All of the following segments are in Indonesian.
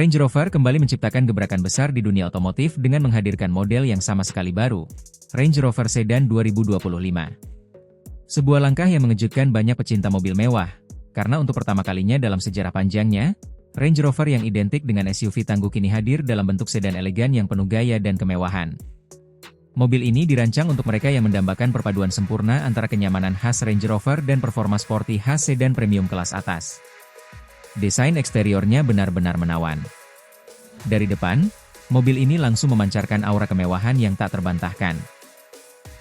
Range Rover kembali menciptakan gebrakan besar di dunia otomotif dengan menghadirkan model yang sama sekali baru, Range Rover Sedan 2025. Sebuah langkah yang mengejutkan banyak pecinta mobil mewah, karena untuk pertama kalinya dalam sejarah panjangnya, Range Rover yang identik dengan SUV tangguh kini hadir dalam bentuk sedan elegan yang penuh gaya dan kemewahan. Mobil ini dirancang untuk mereka yang mendambakan perpaduan sempurna antara kenyamanan khas Range Rover dan performa sporty khas sedan premium kelas atas. Desain eksteriornya benar-benar menawan. Dari depan, mobil ini langsung memancarkan aura kemewahan yang tak terbantahkan.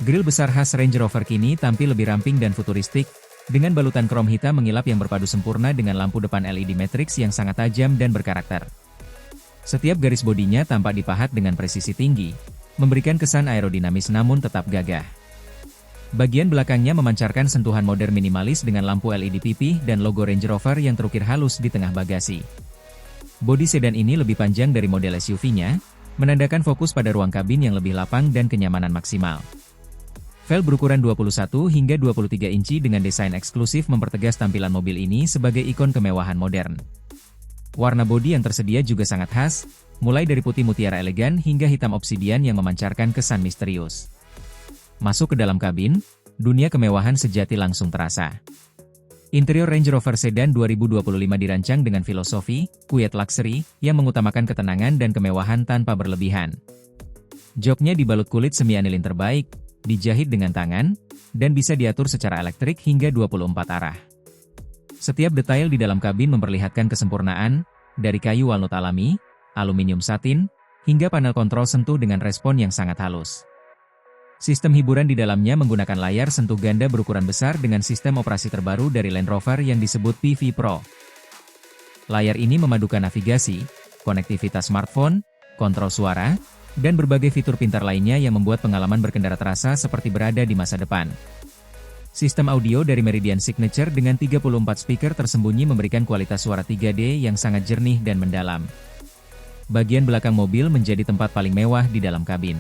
Grill besar khas Range Rover kini tampil lebih ramping dan futuristik, dengan balutan krom hitam mengilap yang berpadu sempurna dengan lampu depan LED matrix yang sangat tajam dan berkarakter. Setiap garis bodinya tampak dipahat dengan presisi tinggi, memberikan kesan aerodinamis namun tetap gagah. Bagian belakangnya memancarkan sentuhan modern minimalis dengan lampu LED pipih dan logo Range Rover yang terukir halus di tengah bagasi. Bodi sedan ini lebih panjang dari model SUV-nya, menandakan fokus pada ruang kabin yang lebih lapang dan kenyamanan maksimal. Velg berukuran 21 hingga 23 inci dengan desain eksklusif mempertegas tampilan mobil ini sebagai ikon kemewahan modern. Warna bodi yang tersedia juga sangat khas, mulai dari putih mutiara elegan hingga hitam obsidian yang memancarkan kesan misterius. Masuk ke dalam kabin, dunia kemewahan sejati langsung terasa. Interior Range Rover Sedan 2025 dirancang dengan filosofi quiet luxury yang mengutamakan ketenangan dan kemewahan tanpa berlebihan. Joknya dibalut kulit semi-anilin terbaik, dijahit dengan tangan, dan bisa diatur secara elektrik hingga 24 arah. Setiap detail di dalam kabin memperlihatkan kesempurnaan, dari kayu walnut alami, aluminium satin, hingga panel kontrol sentuh dengan respon yang sangat halus. Sistem hiburan di dalamnya menggunakan layar sentuh ganda berukuran besar dengan sistem operasi terbaru dari Land Rover yang disebut PV Pro. Layar ini memadukan navigasi, konektivitas smartphone, kontrol suara, dan berbagai fitur pintar lainnya yang membuat pengalaman berkendara terasa seperti berada di masa depan. Sistem audio dari Meridian Signature dengan 34 speaker tersembunyi memberikan kualitas suara 3D yang sangat jernih dan mendalam. Bagian belakang mobil menjadi tempat paling mewah di dalam kabin.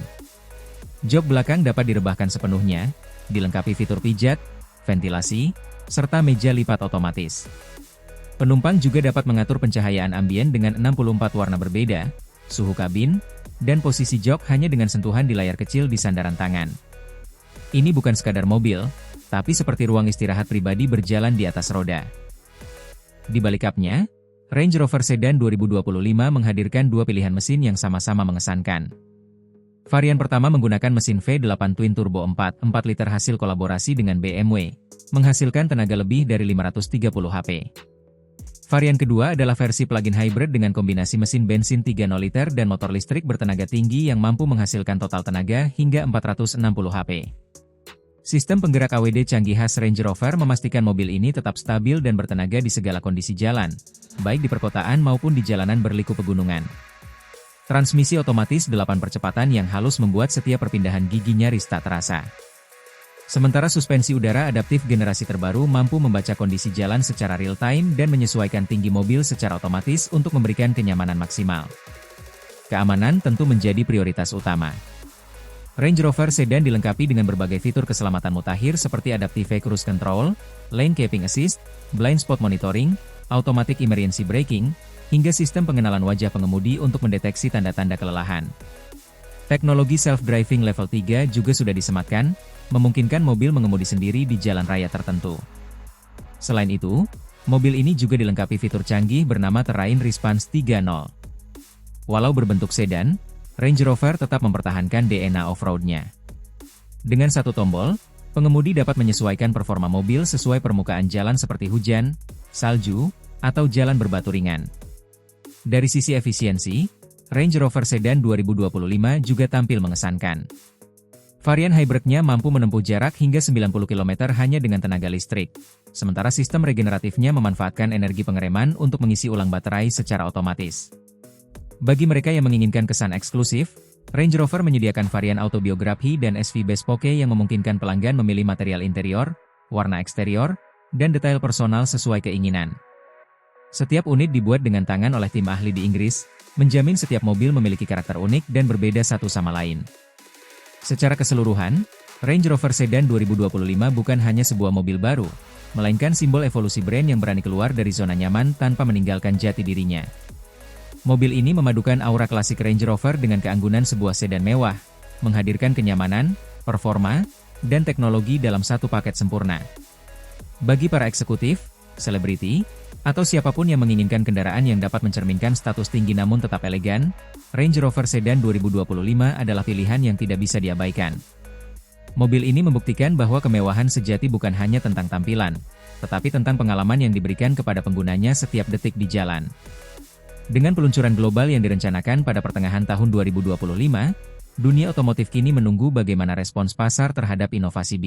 Jok belakang dapat direbahkan sepenuhnya, dilengkapi fitur pijat, ventilasi, serta meja lipat otomatis. Penumpang juga dapat mengatur pencahayaan ambien dengan 64 warna berbeda, suhu kabin, dan posisi jok hanya dengan sentuhan di layar kecil di sandaran tangan. Ini bukan sekadar mobil, tapi seperti ruang istirahat pribadi berjalan di atas roda. Di balik kapnya, Range Rover Sedan 2025 menghadirkan dua pilihan mesin yang sama-sama mengesankan. Varian pertama menggunakan mesin V8 Twin Turbo 4 liter hasil kolaborasi dengan BMW, menghasilkan tenaga lebih dari 530 HP. Varian kedua adalah versi plug-in hybrid dengan kombinasi mesin bensin 3.0 liter dan motor listrik bertenaga tinggi yang mampu menghasilkan total tenaga hingga 460 HP. Sistem penggerak AWD canggih khas Range Rover memastikan mobil ini tetap stabil dan bertenaga di segala kondisi jalan, baik di perkotaan maupun di jalanan berliku pegunungan. Transmisi otomatis 8 percepatan yang halus membuat setiap perpindahan gigi nyaris tak terasa. Sementara suspensi udara adaptif generasi terbaru mampu membaca kondisi jalan secara real-time dan menyesuaikan tinggi mobil secara otomatis untuk memberikan kenyamanan maksimal. Keamanan tentu menjadi prioritas utama. Range Rover Sedan dilengkapi dengan berbagai fitur keselamatan mutakhir seperti Adaptive Cruise Control, Lane Keeping Assist, Blind Spot Monitoring, Automatic Emergency Braking, hingga sistem pengenalan wajah pengemudi untuk mendeteksi tanda-tanda kelelahan. Teknologi self-driving level 3 juga sudah disematkan, memungkinkan mobil mengemudi sendiri di jalan raya tertentu. Selain itu, mobil ini juga dilengkapi fitur canggih bernama Terrain Response 3.0. Walau berbentuk sedan, Range Rover tetap mempertahankan DNA off-road-nya. Dengan satu tombol, pengemudi dapat menyesuaikan performa mobil sesuai permukaan jalan seperti hujan, salju, atau jalan berbatu ringan. Dari sisi efisiensi, Range Rover Sedan 2025 juga tampil mengesankan. Varian hybridnya mampu menempuh jarak hingga 90 km hanya dengan tenaga listrik, sementara sistem regeneratifnya memanfaatkan energi pengereman untuk mengisi ulang baterai secara otomatis. Bagi mereka yang menginginkan kesan eksklusif, Range Rover menyediakan varian autobiography dan SV Bespoke yang memungkinkan pelanggan memilih material interior, warna eksterior, dan detail personal sesuai keinginan. Setiap unit dibuat dengan tangan oleh tim ahli di Inggris, menjamin setiap mobil memiliki karakter unik dan berbeda satu sama lain. Secara keseluruhan, Range Rover Sedan 2025 bukan hanya sebuah mobil baru, melainkan simbol evolusi brand yang berani keluar dari zona nyaman tanpa meninggalkan jati dirinya. Mobil ini memadukan aura klasik Range Rover dengan keanggunan sebuah sedan mewah, menghadirkan kenyamanan, performa, dan teknologi dalam satu paket sempurna. Bagi para eksekutif, selebriti, atau siapapun yang menginginkan kendaraan yang dapat mencerminkan status tinggi namun tetap elegan, Range Rover Sedan 2025 adalah pilihan yang tidak bisa diabaikan. Mobil ini membuktikan bahwa kemewahan sejati bukan hanya tentang tampilan, tetapi tentang pengalaman yang diberikan kepada penggunanya setiap detik di jalan. Dengan peluncuran global yang direncanakan pada pertengahan tahun 2025, dunia otomotif kini menunggu bagaimana respons pasar terhadap inovasi B.